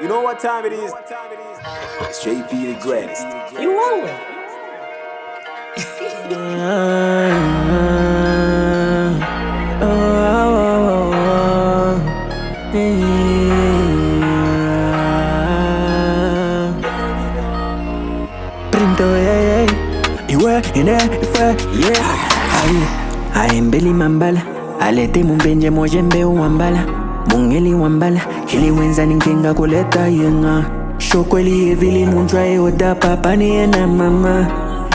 You know what time it is? It's JP the greatest. You wonder. Printo, IWEH, INEH, yeah. Aimbeli mambala, alete mumbenje mojembe uwambala. Mungeli wambala, hili wenza ninkenga kuleta yenga. Shokweli evili munjwae oda papa ni ena mama.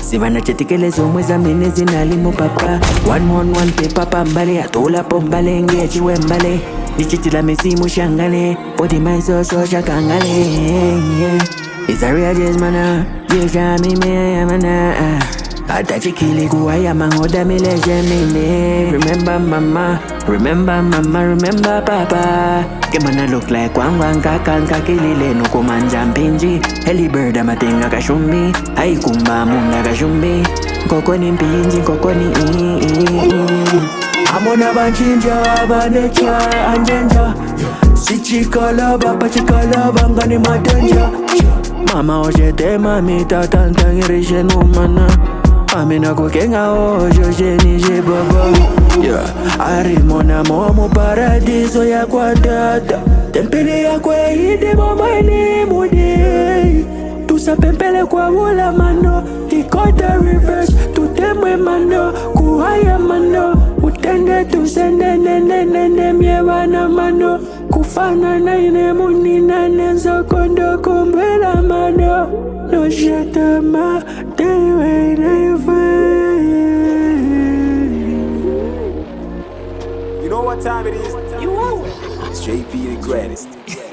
Sivana chetikele zomweza mene zinalimu papa. One paper pambale, atola pombale ngechi wembale. Nichitila mesimu shangale, poti maiso so shakangale. It's a real jazz mana, jesha mime ya mana. Atachikili kuwaya mangoda mileje mine. Remember papa. Kemana look like wangwang kakanka kilile nukumanja mpinji. Heli bird amatinga kashumbi, haikumba munda kashumbi. Kokoni mpinji, kokoni Amona banchinja, banecha, anjenja. Sichikalaba, pachikalaba, ngani madanja. Mama ojete mami tatanta ngirishe numana. Amina kukenga ojo jeni jebaba. Arimona momo paradiso ya kwa dada. Tempele ya kwe hide momani mudi. Tusa pempele kwa wula mano. Ikota reverse tutemwe mano. Kuhaya mano. Utende tusende nene miewana mano. Kufana na ine muni na nenzo kondo kumbela mano. No shatama tewe You know what time it is? You wonder. It's JP the greatest.